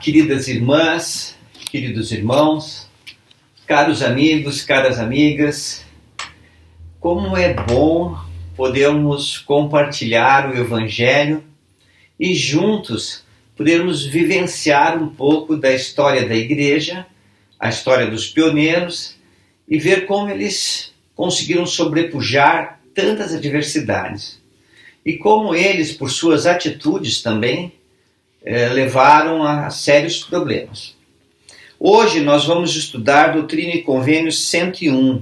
Queridas irmãs, queridos irmãos, caros amigos, caras amigas, como é bom podermos compartilhar o Evangelho e juntos podermos vivenciar um pouco da história da igreja, a história dos pioneiros e ver como eles conseguiram sobrepujar tantas adversidades e como eles, por suas atitudes também, levaram a sérios problemas. Hoje nós vamos estudar Doutrina e Convênio 101.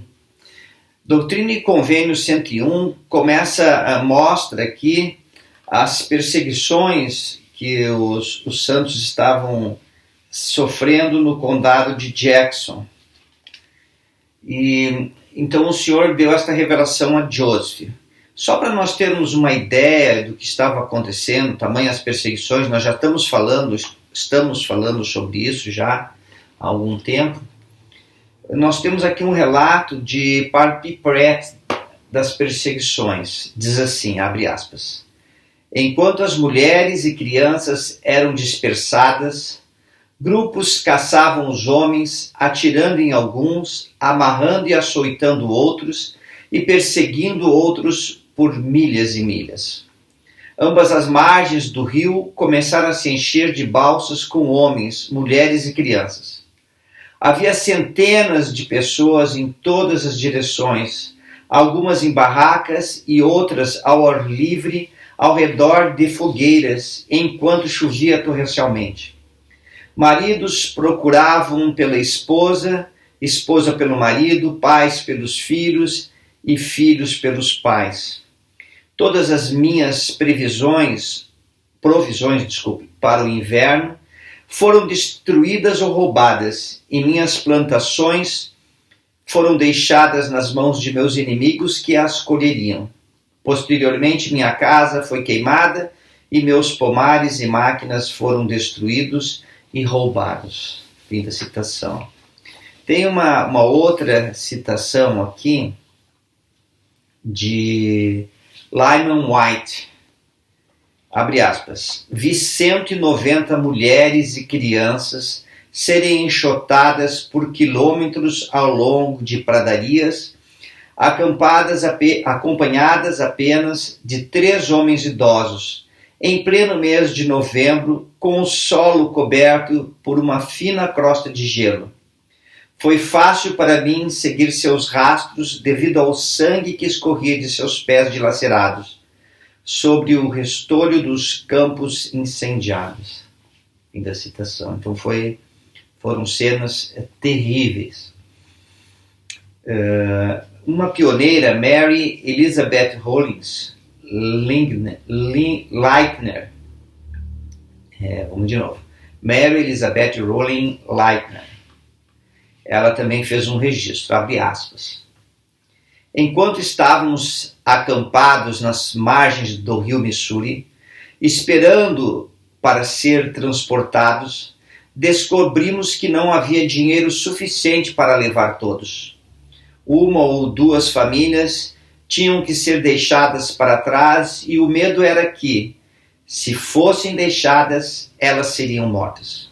Doutrina e Convênio 101 mostra aqui as perseguições que os santos estavam sofrendo no condado de Jackson. E então o Senhor deu esta revelação a Joseph. Só para nós termos uma ideia do que estava acontecendo, tamanhas perseguições, nós já estamos falando sobre isso já há algum tempo. Nós temos aqui um relato de Parpi Pratt das perseguições. Diz assim, abre aspas: enquanto as mulheres e crianças eram dispersadas, grupos caçavam os homens, atirando em alguns, amarrando e açoitando outros e perseguindo outros por milhas e milhas. Ambas as margens do rio começaram a se encher de balsas com homens, mulheres e crianças. Havia centenas de pessoas em todas as direções, algumas em barracas e outras ao ar livre, ao redor de fogueiras, enquanto chovia torrencialmente. Maridos procuravam pela esposa, esposa pelo marido, pais pelos filhos e filhos pelos pais. Todas as minhas provisões para o inverno foram destruídas ou roubadas, e minhas plantações foram deixadas nas mãos de meus inimigos que as colheriam. Posteriormente, minha casa foi queimada e meus pomares e máquinas foram destruídos e roubados. Fim da citação. Tem uma outra citação aqui de Lyman White, abre aspas: vi 190 mulheres e crianças serem enxotadas por quilômetros ao longo de pradarias, acompanhadas apenas de 3 homens idosos, em pleno mês de novembro, com o solo coberto por uma fina crosta de gelo. Foi fácil para mim seguir seus rastros devido ao sangue que escorria de seus pés dilacerados sobre o restolho dos campos incendiados. Fim da citação. Então foram cenas terríveis. Uma pioneira, Mary Elizabeth Rollins Lightner, vamos de novo, Mary Elizabeth Rollins Lightner, ela também fez um registro, abre aspas: enquanto estávamos acampados nas margens do rio Missouri, esperando para ser transportados, descobrimos que não havia dinheiro suficiente para levar todos. 1 ou 2 famílias tinham que ser deixadas para trás e o medo era que, se fossem deixadas, elas seriam mortas.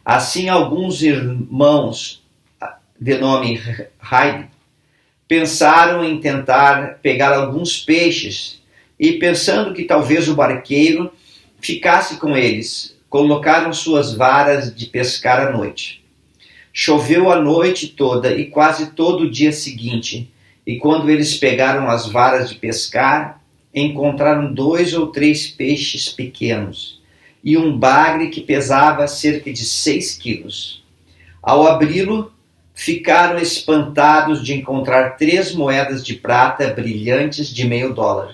Assim, alguns irmãos de nome Hyde pensaram em tentar pegar alguns peixes e, pensando que talvez o barqueiro ficasse com eles, colocaram suas varas de pescar à noite. Choveu a noite toda e quase todo o dia seguinte, e quando eles pegaram as varas de pescar, encontraram 2 ou 3 peixes pequenos e um bagre que pesava cerca de 6 quilos. Ao abri-lo, ficaram espantados de encontrar 3 moedas de prata brilhantes de $0,5,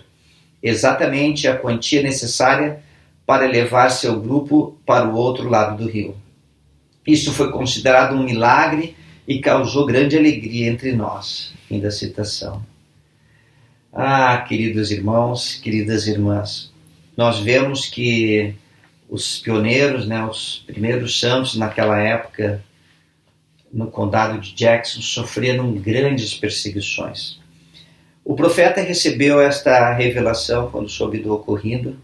exatamente a quantia necessária para levar seu grupo para o outro lado do rio. Isso foi considerado um milagre e causou grande alegria entre nós. Fim da citação. Queridos irmãos, queridas irmãs, nós vemos que os pioneiros, os primeiros santos naquela época, no condado de Jackson, sofreram grandes perseguições. O profeta recebeu esta revelação quando soube do ocorrido,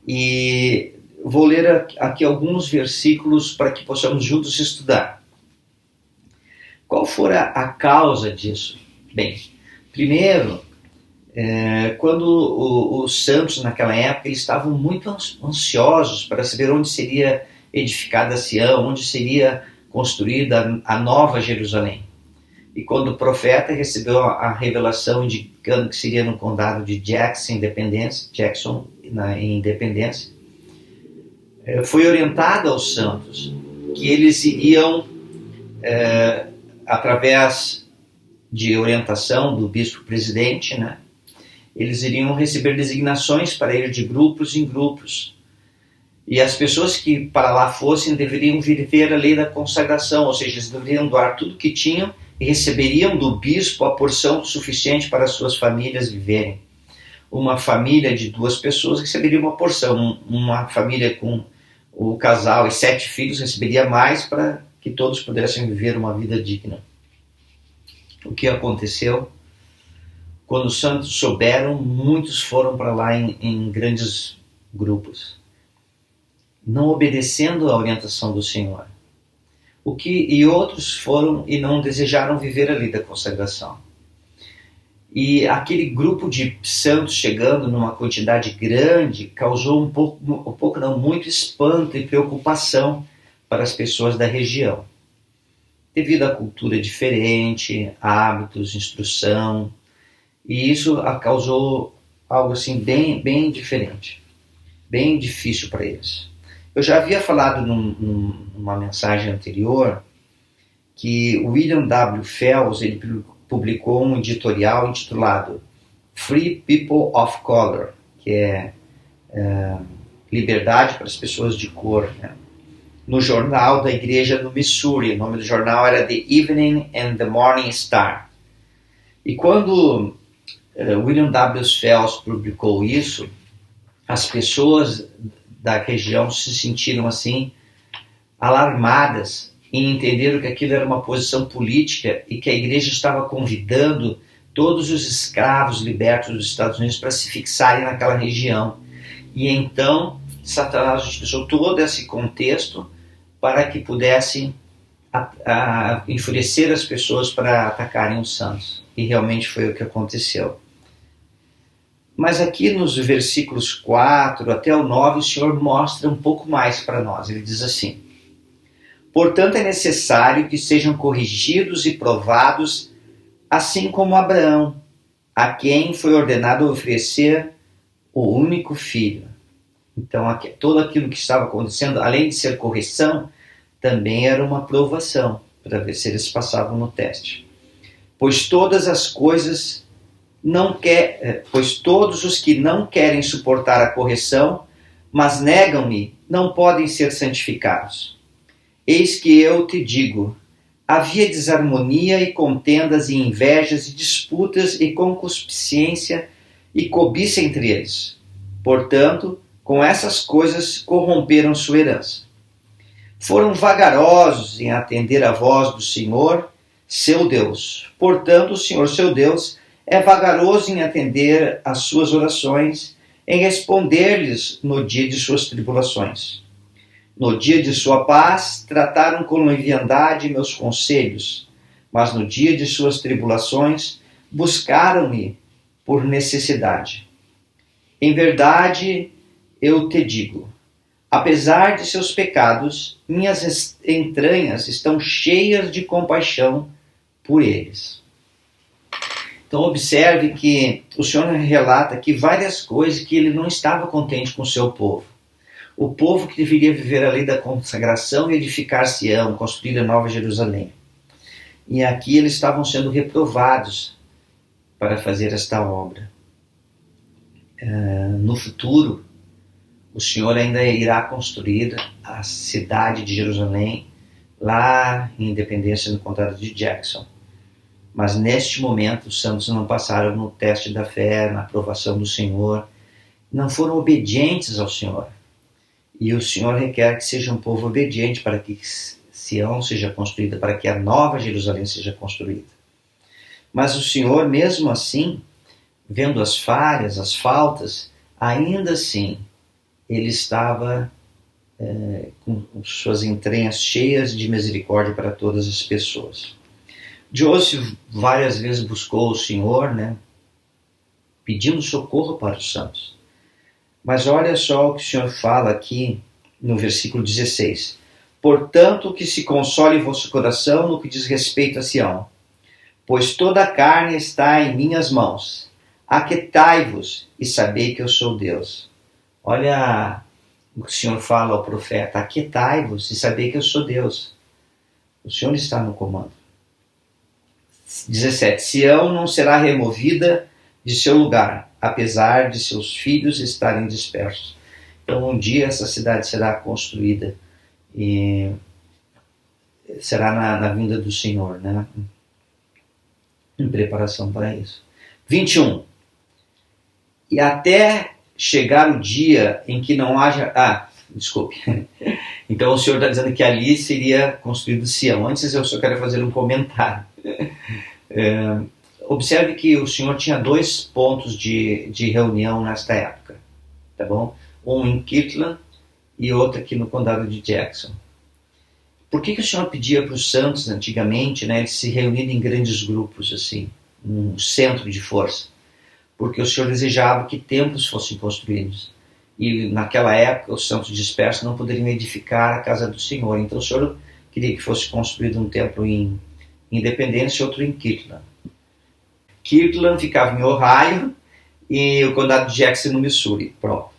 e vou ler aqui alguns versículos para que possamos juntos estudar. Qual fora a causa disso? Bem, primeiro, quando os santos naquela época eles estavam muito ansiosos para saber onde seria edificada Sião, onde seria construída a nova Jerusalém. E quando o profeta recebeu a revelação indicando que seria no condado de Jackson, em Independência, foi orientado aos santos que eles iriam, através de orientação do bispo-presidente, né, eles iriam receber designações para ir de grupos em grupos. E as pessoas que para lá fossem deveriam viver a lei da consagração, ou seja, eles deveriam doar tudo que tinham e receberiam do bispo a porção suficiente para as suas famílias viverem. Uma família de 2 pessoas receberia uma porção, uma família com o casal e 7 filhos receberia mais para que todos pudessem viver uma vida digna. O que aconteceu? Quando os santos souberam, muitos foram para lá em grandes grupos, não obedecendo à orientação do Senhor. E outros foram e não desejaram viver a lei da consagração. E aquele grupo de santos chegando numa quantidade grande causou muito espanto e preocupação para as pessoas da região. Devido à cultura diferente, hábitos, instrução, e isso causou algo assim bem diferente, bem difícil para eles. Eu já havia falado numa mensagem anterior que William W. Fells ele publicou um editorial intitulado Free People of Color, que é liberdade para as pessoas de cor, né? No jornal da igreja no Missouri. O nome do jornal era The Evening and the Morning Star. E quando William W. Fells publicou isso, as pessoas da região se sentiram assim alarmadas em entender que aquilo era uma posição política e que a igreja estava convidando todos os escravos libertos dos Estados Unidos para se fixarem naquela região. E então Satanás utilizou todo esse contexto para que pudesse enfurecer as pessoas para atacarem os santos. E realmente foi o que aconteceu. Mas aqui nos versículos 4 até o 9, o Senhor mostra um pouco mais para nós. Ele diz assim: portanto é necessário que sejam corrigidos e provados, assim como Abraão, a quem foi ordenado oferecer o único filho. Então tudo aquilo que estava acontecendo, além de ser correção, também era uma provação, para ver se eles passavam no teste. Pois todas as coisas pois todos os que não querem suportar a correção, mas negam-me, não podem ser santificados. Eis que eu te digo, havia desarmonia e contendas e invejas e disputas e concupiscência e cobiça entre eles. Portanto, com essas coisas corromperam sua herança. Foram vagarosos em atender à voz do Senhor, seu Deus. Portanto, o Senhor, seu Deus, é vagaroso em atender às suas orações, em responder-lhes no dia de suas tribulações. No dia de sua paz, trataram com leviandade meus conselhos, mas no dia de suas tribulações, buscaram-me por necessidade. Em verdade, eu te digo, apesar de seus pecados, minhas entranhas estão cheias de compaixão por eles. Então observe que o Senhor relata aqui várias coisas que ele não estava contente com o seu povo. O povo que deveria viver a lei da consagração e edificar Sião, construir a nova Jerusalém. E aqui eles estavam sendo reprovados para fazer esta obra. No futuro, o Senhor ainda irá construir a cidade de Jerusalém, lá em Independência, no condado de Jackson. Mas neste momento os santos não passaram no teste da fé, na aprovação do Senhor, não foram obedientes ao Senhor. E o Senhor requer que seja um povo obediente para que Sião seja construída, para que a nova Jerusalém seja construída. Mas o Senhor, mesmo assim, vendo as falhas, as faltas, ainda assim, ele estava com suas entranhas cheias de misericórdia para todas as pessoas. Joseph várias vezes buscou o Senhor, né, pedindo socorro para os santos. Mas olha só o que o Senhor fala aqui no versículo 16. Portanto, que se console vosso coração no que diz respeito a Sião, pois toda a carne está em minhas mãos. Aquietai-vos e sabei que eu sou Deus. Olha o que o Senhor fala ao profeta: aquietai-vos e sabei que eu sou Deus. O Senhor está no comando. 17. Sião não será removida de seu lugar, apesar de seus filhos estarem dispersos. Então um dia essa cidade será construída e será na vinda do Senhor, né? Em preparação para isso. 21. E até chegar o dia em que não haja... desculpe. Então o Senhor está dizendo que ali seria construído Sião. Antes eu só quero fazer um comentário. Observe que o Senhor tinha 2 pontos de reunião nesta época, tá bom? Um em Kirtland e outro aqui no condado de Jackson. Por que o Senhor pedia para os santos antigamente, né, eles se reunirem em grandes grupos, assim, um centro de força? Porque o Senhor desejava que templos fossem construídos. E naquela época os santos dispersos não poderiam edificar a casa do Senhor. Então o Senhor queria que fosse construído um templo em Independência e outro em Kirtland. Kirtland ficava em Ohio e o condado de Jackson no Missouri. Pronto.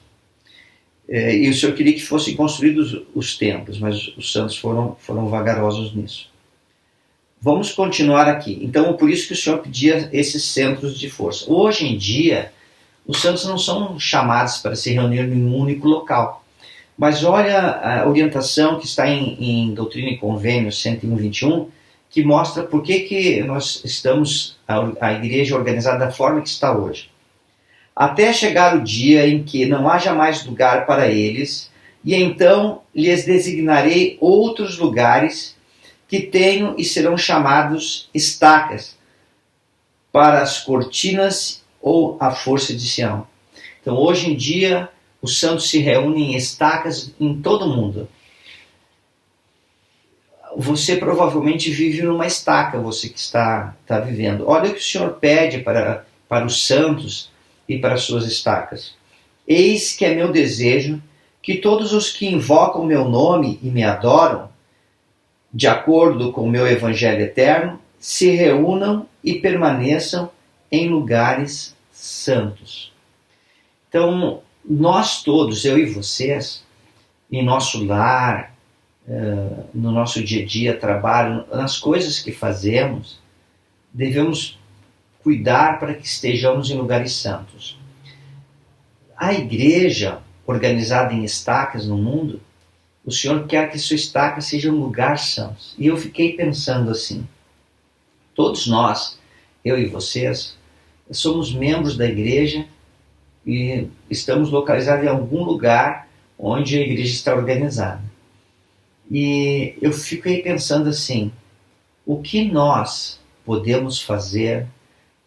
E o Senhor queria que fossem construídos os templos, mas os santos foram vagarosos nisso. Vamos continuar aqui. Então, por isso que o Senhor pedia esses centros de força. Hoje em dia, os santos não são chamados para se reunir em um único local. Mas olha a orientação que está em Doutrina e Convênio 101:21, que mostra por que nós estamos, a igreja organizada da forma que está hoje. Até chegar o dia em que não haja mais lugar para eles, e então lhes designarei outros lugares que tenho e serão chamados estacas para as cortinas ou a força de Sião. Então hoje em dia os santos se reúnem em estacas em todo o mundo. Você provavelmente vive numa estaca, você que está vivendo. Olha o que o Senhor pede para os santos e para as suas estacas. Eis que é meu desejo que todos os que invocam meu nome e me adoram, de acordo com o meu evangelho eterno, se reúnam e permaneçam em lugares santos. Então, nós todos, eu e vocês, em nosso lar, no nosso dia a dia, trabalho, nas coisas que fazemos, devemos cuidar para que estejamos em lugares santos. A igreja, organizada em estacas no mundo, o Senhor quer que sua estaca seja um lugar santo. E eu fiquei pensando assim, todos nós, eu e vocês, somos membros da igreja e estamos localizados em algum lugar onde a igreja está organizada. E eu fiquei pensando assim, o que nós podemos fazer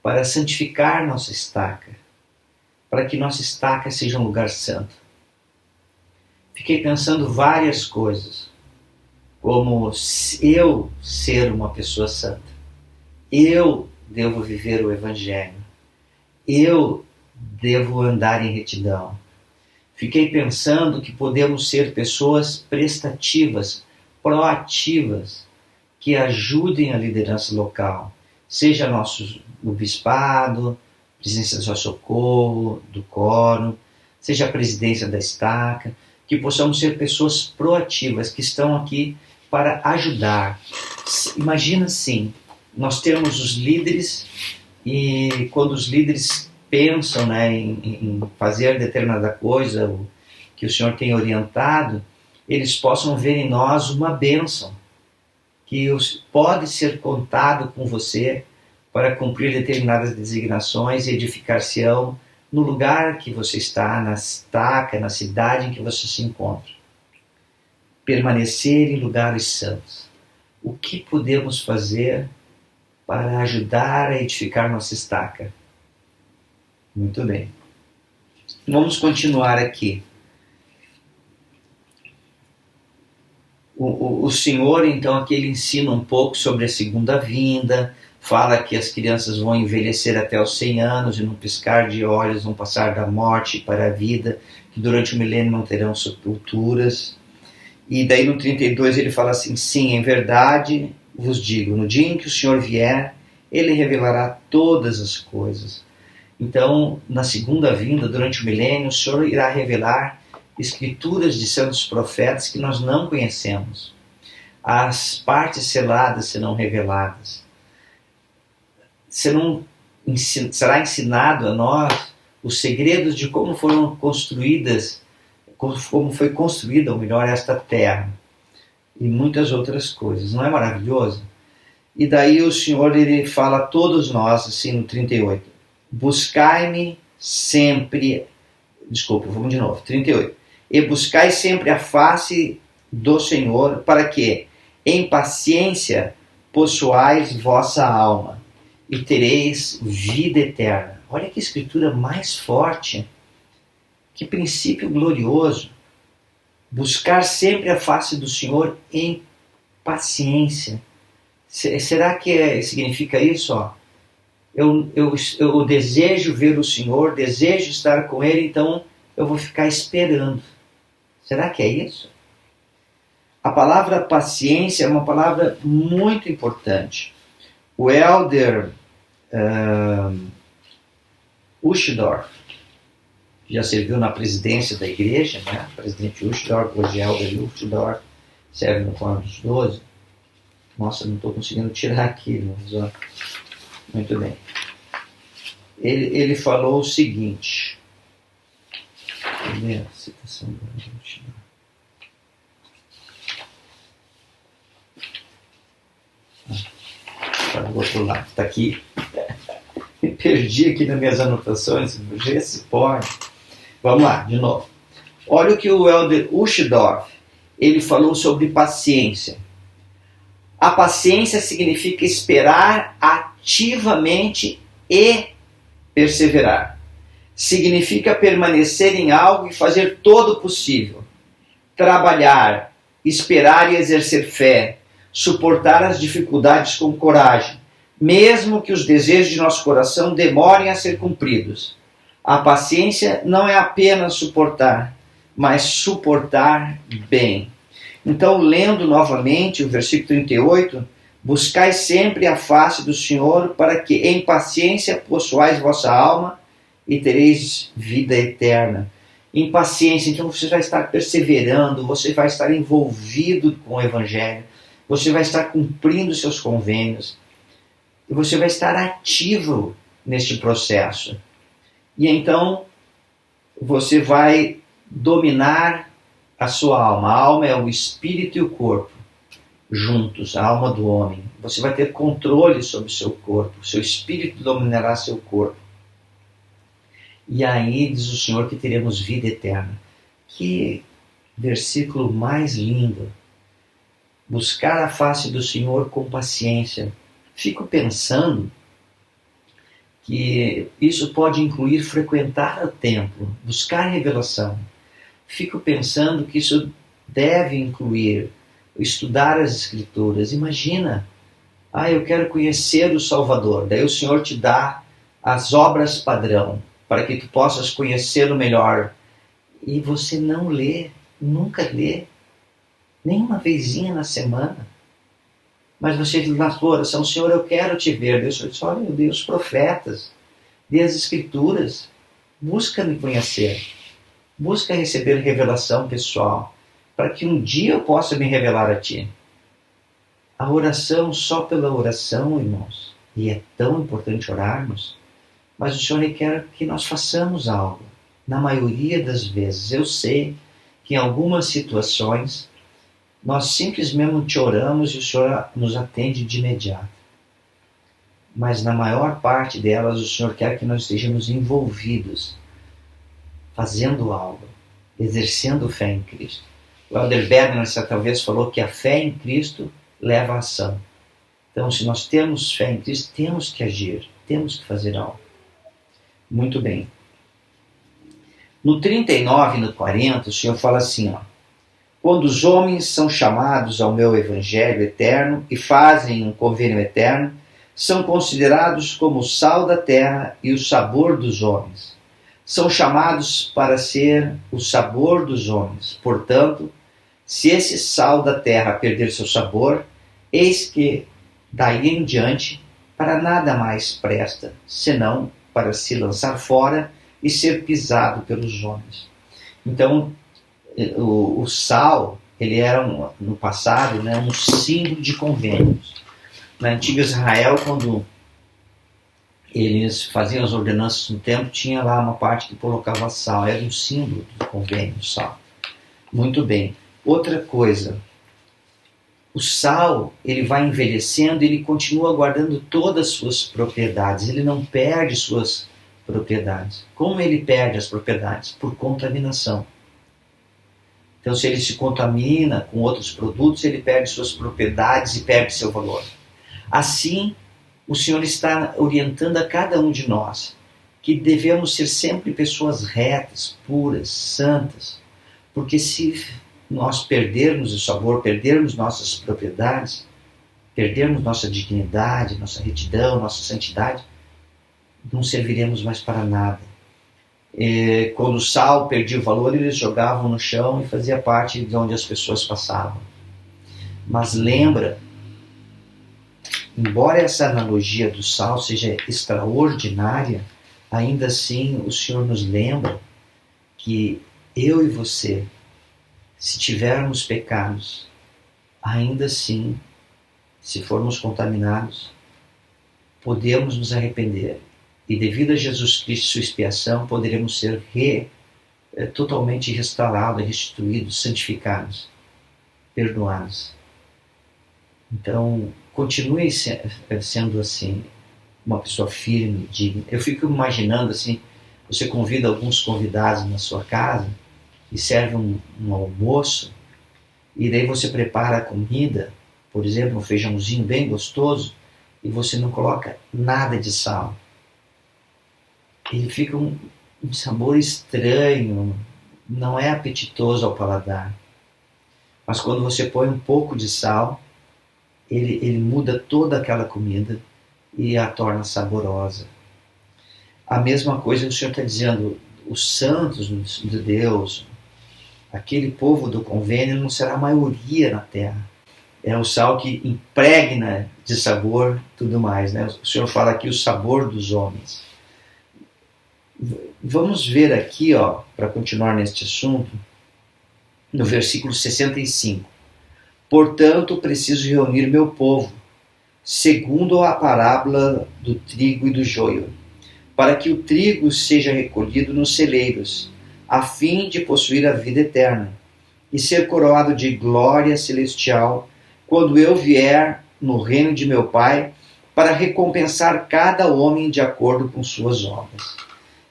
para santificar nossa estaca, para que nossa estaca seja um lugar santo? Fiquei pensando várias coisas, como eu ser uma pessoa santa, eu devo viver o evangelho, eu devo andar em retidão. Fiquei pensando que podemos ser pessoas prestativas, proativas, que ajudem a liderança local, seja o bispado, presidência do socorro, do quórum, seja a presidência da estaca, que possamos ser pessoas proativas, que estão aqui para ajudar. Imagina assim, nós temos os líderes e quando os líderes pensam, né, em fazer determinada coisa que o Senhor tem orientado, eles possam ver em nós uma bênção, que pode ser contado com você para cumprir determinadas designações e edificar Sião no lugar que você está, na estaca, na cidade em que você se encontra. Permanecer em lugares santos. O que podemos fazer para ajudar a edificar nossa estaca? Muito bem. Vamos continuar aqui. O Senhor, então, aqui ele ensina um pouco sobre a segunda vinda, fala que as crianças vão envelhecer até os 100 anos e num piscar de olhos vão passar da morte para a vida, que durante o milênio não terão sepulturas. E daí no 32 ele fala assim: sim, em verdade vos digo, no dia em que o Senhor vier, ele revelará todas as coisas. Então, na segunda vinda, durante o milênio, o Senhor irá revelar escrituras de santos profetas que nós não conhecemos. As partes seladas serão reveladas. Será ensinado a nós os segredos de como foram construídas, como foi construída, ou melhor, esta terra. E muitas outras coisas. Não é maravilhoso? E daí o Senhor ele fala a todos nós, assim no 38. Buscai-me sempre... Desculpa, vamos de novo. 38. E buscai sempre a face do Senhor, para que, em paciência, possuais vossa alma, e tereis vida eterna. Olha que escritura mais forte, que princípio glorioso. Buscar sempre a face do Senhor em paciência. Será que significa isso? Ó? Eu desejo ver o Senhor, desejo estar com Ele, então eu vou ficar esperando. Será que é isso? A palavra paciência é uma palavra muito importante. O elder Uchtdorf, que já serviu na presidência da igreja, né? O presidente Uchtdorf, hoje elder Uchtdorf, serve no Quórum dos 12. Nossa, não estou conseguindo tirar aqui, mas ó. Muito bem. Ele falou o seguinte. Cadê a citação do Uchtdorf? Está do outro lado, está aqui. Me perdi aqui nas minhas anotações, vê se pode. Vamos lá, de novo. Olha o que o elder Uchtdorf, ele falou sobre paciência. A paciência significa esperar ativamente e perseverar. Significa permanecer em algo e fazer todo o possível. Trabalhar, esperar e exercer fé. Suportar as dificuldades com coragem, mesmo que os desejos de nosso coração demorem a ser cumpridos. A paciência não é apenas suportar, mas suportar bem. Então, lendo novamente o versículo 38, buscai sempre a face do Senhor, para que em paciência possuais vossa alma e tereis vida eterna. Em paciência, então você vai estar perseverando, você vai estar envolvido com o Evangelho, você vai estar cumprindo seus convênios e você vai estar ativo neste processo. E então você vai dominar a sua alma. A alma é o espírito e o corpo juntos, a alma do homem. Você vai ter controle sobre o seu corpo, seu espírito dominará seu corpo. E aí diz o Senhor que teremos vida eterna. Que versículo mais lindo! Buscar a face do Senhor com paciência. Fico pensando que isso pode incluir frequentar o templo, buscar revelação. Fico pensando que isso deve incluir estudar as Escrituras. Imagina, eu quero conhecer o Salvador. Daí o Senhor te dá as obras padrão, para que tu possas conhecê-lo melhor. E você não lê, nunca lê. Nem uma vezinha na semana. Mas você diz na sua oração: Senhor, eu quero te ver. Deus diz: olha, eu dei os profetas, dei as Escrituras. Busca me conhecer. Busca receber revelação pessoal, para que um dia eu possa me revelar a ti. A oração, só pela oração, irmãos, e é tão importante orarmos, mas o Senhor requer que nós façamos algo. Na maioria das vezes, eu sei que em algumas situações nós simplesmente oramos e o Senhor nos atende de imediato. Mas na maior parte delas, o Senhor quer que nós estejamos envolvidos, fazendo algo, exercendo fé em Cristo. O elder Bergner certa vez falou que a fé em Cristo leva à ação. Então, se nós temos fé em Cristo, temos que agir, temos que fazer algo. Muito bem. No 39 e no 40, o Senhor fala assim, Quando os homens são chamados ao meu evangelho eterno e fazem um convênio eterno, são considerados como o sal da terra e o sabor dos homens. São chamados para ser o sabor dos homens. Portanto, se esse sal da terra perder seu sabor, eis que daí em diante para nada mais presta, senão para se lançar fora e ser pisado pelos homens. Então, o sal, ele era no passado, né, um símbolo de convênios. Na antiga Israel, quando eles faziam as ordenanças no templo, tinha lá uma parte que colocava sal, era um símbolo do convênio, sal. Muito bem. Outra coisa, o sal, ele vai envelhecendo e ele continua guardando todas as suas propriedades, ele não perde suas propriedades. Como ele perde as propriedades? Por contaminação. Então, se ele se contamina com outros produtos, ele perde suas propriedades e perde seu valor. Assim, o Senhor está orientando a cada um de nós que devemos ser sempre pessoas retas, puras, santas, porque se nós perdermos o sabor, perdermos nossas propriedades, perdermos nossa dignidade, nossa retidão, nossa santidade, não serviremos mais para nada. Quando o sal perdia o valor, eles jogavam no chão e fazia parte de onde as pessoas passavam. Mas lembra, embora essa analogia do sal seja extraordinária, ainda assim o Senhor nos lembra que eu e você, se tivermos pecados, ainda assim, se formos contaminados, podemos nos arrepender. E devido a Jesus Cristo e sua expiação, poderemos ser totalmente restaurados, restituídos, santificados, perdoados. Então, continue sendo assim, uma pessoa firme, digna. Eu fico imaginando assim, você convida alguns convidados na sua casa e serve um almoço, e daí você prepara a comida, por exemplo, um feijãozinho bem gostoso, e você não coloca nada de sal. Ele fica um sabor estranho, não é apetitoso ao paladar. Mas quando você põe um pouco de sal, ele muda toda aquela comida e a torna saborosa. A mesma coisa o Senhor está dizendo, os santos de Deus, aquele povo do convênio não será a maioria na terra. É o sal que impregna de sabor tudo mais, né? O Senhor fala aqui o sabor dos homens. Vamos ver aqui, para continuar neste assunto, no versículo 65. Portanto, preciso reunir meu povo, segundo a parábola do trigo e do joio, para que o trigo seja recolhido nos celeiros, a fim de possuir a vida eterna, e ser coroado de glória celestial, quando eu vier no reino de meu Pai, para recompensar cada homem de acordo com suas obras.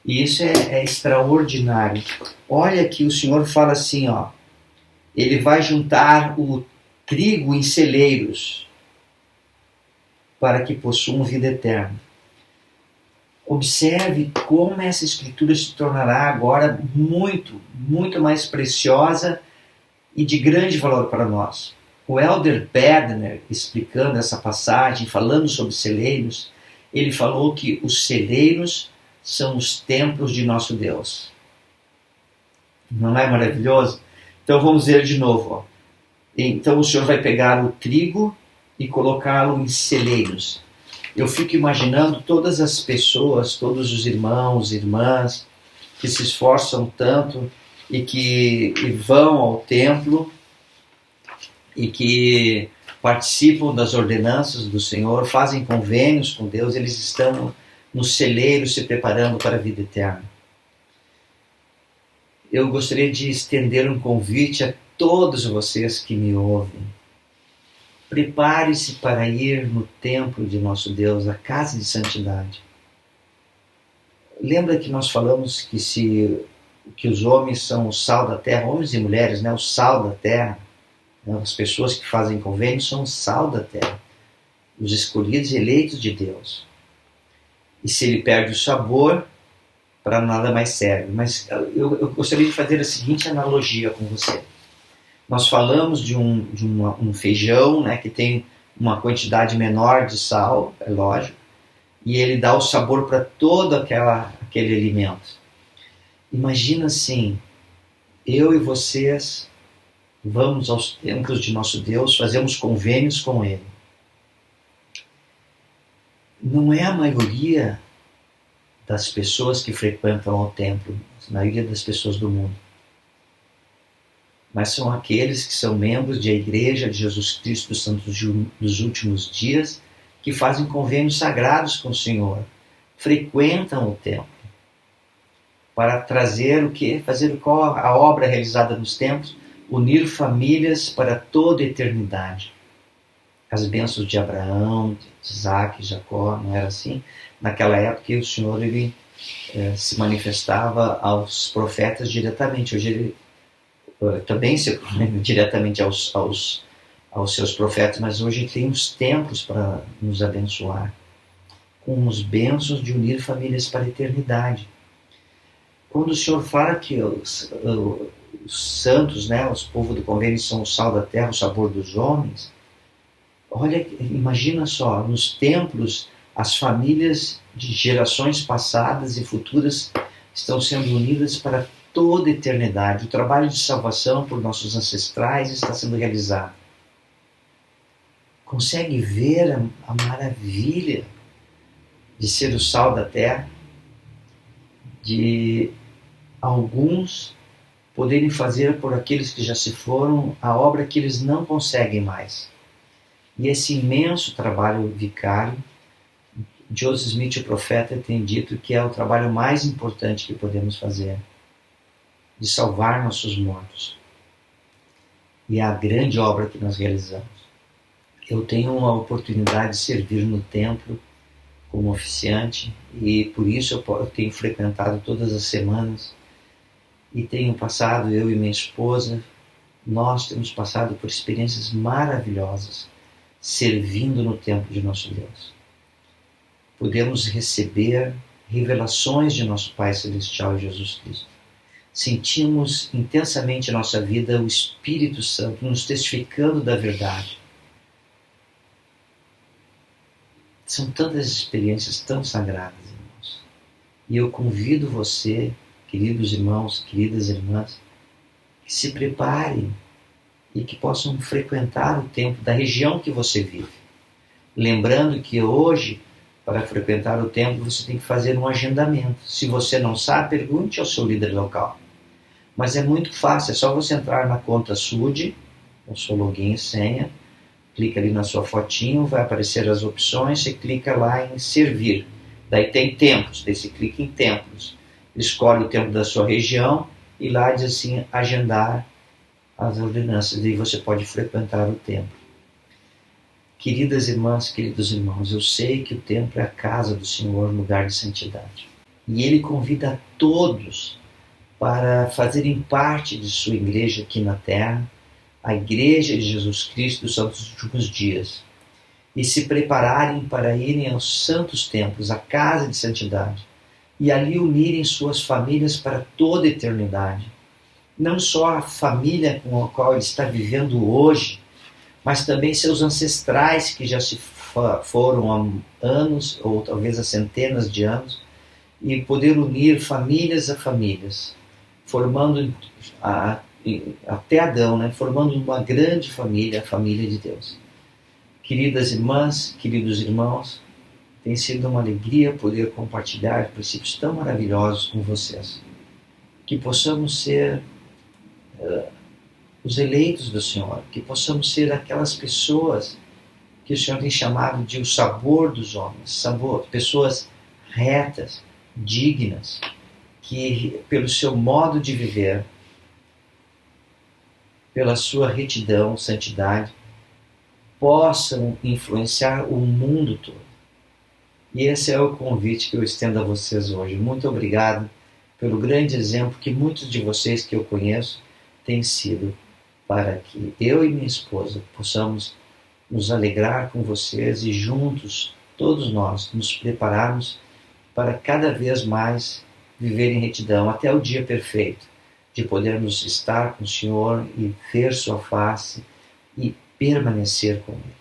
E isso é extraordinário. Olha que o Senhor fala assim, ele vai juntar o trigo em celeiros para que possuam vida eterna. Observe como essa escritura se tornará agora muito, muito mais preciosa e de grande valor para nós. O Elder Bedner, explicando essa passagem, falando sobre celeiros, ele falou que os celeiros são os templos de nosso Deus. Não é maravilhoso? Então vamos ver de novo. Então o Senhor vai pegar o trigo e colocá-lo em celeiros. Eu fico imaginando todas as pessoas, todos os irmãos e irmãs que se esforçam tanto e que vão ao templo e que participam das ordenanças do Senhor, fazem convênios com Deus, eles estão no celeiro se preparando para a vida eterna. Eu gostaria de estender um convite a todos vocês que me ouvem. Prepare-se para ir no templo de nosso Deus, a casa de santidade. Lembra que nós falamos que os homens são o sal da terra, homens e mulheres, né? O sal da terra. As pessoas que fazem convênio são o sal da terra, os escolhidos e eleitos de Deus. E se ele perde o sabor, para nada mais serve. Mas eu gostaria de fazer a seguinte analogia com você. Nós falamos de um feijão, né, que tem uma quantidade menor de sal, é lógico, e ele dá o sabor para todo aquele alimento. Imagina assim, eu e vocês vamos aos templos de nosso Deus, fazemos convênios com Ele. Não é a maioria das pessoas que frequentam ao templo, a maioria das pessoas do mundo, mas são aqueles que são membros da Igreja de Jesus Cristo dos Santos dos Últimos Dias, que fazem convênios sagrados com o Senhor, frequentam o templo, para trazer o que? Fazer qual a obra realizada nos templos? Unir famílias para toda a eternidade. As bênçãos de Abraão, de Isaac, Jacó, não era assim? Naquela época o Senhor se manifestava aos profetas diretamente. Hoje ele também se diretamente aos seus profetas, mas hoje tem os templos para nos abençoar, com os bênçãos de unir famílias para a eternidade. Quando o Senhor fala que os santos, né, os povos do convênio são o sal da terra, o sabor dos homens, olha, imagina só, nos templos as famílias de gerações passadas e futuras estão sendo unidas para toda a eternidade. O trabalho de salvação por nossos ancestrais está sendo realizado. Consegue ver a maravilha de ser o sal da terra? De alguns poderem fazer por aqueles que já se foram a obra que eles não conseguem mais. E esse imenso trabalho vicário, Joseph Smith, o profeta, tem dito que é o trabalho mais importante que podemos fazer, de salvar nossos mortos. E é a grande obra que nós realizamos. Eu tenho a oportunidade de servir no templo como oficiante, e por isso eu tenho frequentado todas as semanas, e tenho passado, eu e minha esposa, nós temos passado por experiências maravilhosas, servindo no templo de nosso Deus. Podemos receber revelações de nosso Pai Celestial Jesus Cristo. Sentimos intensamente em nossa vida o Espírito Santo nos testificando da verdade. São tantas experiências tão sagradas, irmãos. E eu convido você, queridos irmãos, queridas irmãs, que se preparem e que possam frequentar o templo da região que você vive. Lembrando que hoje, para frequentar o templo, você tem que fazer um agendamento. Se você não sabe, pergunte ao seu líder local. Mas é muito fácil, é só você entrar na conta SUD, o seu login e senha, clica ali na sua fotinho, vai aparecer as opções, você clica lá em servir. Daí tem templos, daí você clica em templos. Escolhe o templo da sua região e lá diz assim, agendar as ordenanças. Daí você pode frequentar o templo. Queridas irmãs, queridos irmãos, eu sei que o templo é a casa do Senhor, lugar de santidade. E Ele convida a todos para fazerem parte de sua igreja aqui na terra, a Igreja de Jesus Cristo dos Santos Últimos Dias, e se prepararem para irem aos santos templos, à casa de santidade, e ali unirem suas famílias para toda a eternidade. Não só a família com a qual ele está vivendo hoje, mas também seus ancestrais que já se foram há anos, ou talvez há centenas de anos, e poder unir famílias a famílias, formando até Adão, né? Formando uma grande família, a família de Deus. Queridas irmãs, queridos irmãos, tem sido uma alegria poder compartilhar princípios tão maravilhosos com vocês. Que possamos ser os eleitos do Senhor, que possamos ser aquelas pessoas que o Senhor tem chamado de o sabor dos homens, pessoas retas, dignas, que pelo seu modo de viver, pela sua retidão, santidade, possam influenciar o mundo todo. E esse é o convite que eu estendo a vocês hoje. Muito obrigado pelo grande exemplo que muitos de vocês que eu conheço têm sido, para que eu e minha esposa possamos nos alegrar com vocês e juntos, todos nós, nos prepararmos para cada vez mais viver em retidão até o dia perfeito, de podermos estar com o Senhor e ver sua face e permanecer com Ele.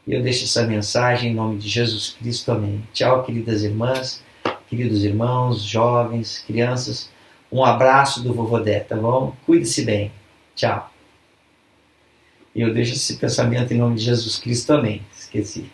E eu deixo essa mensagem em nome de Jesus Cristo. Amém. Tchau, queridas irmãs, queridos irmãos, jovens, crianças. Um abraço do Vovô Dé, tá bom? Cuide-se bem. Tchau. E eu deixo esse pensamento em nome de Jesus Cristo. Amém. Esqueci.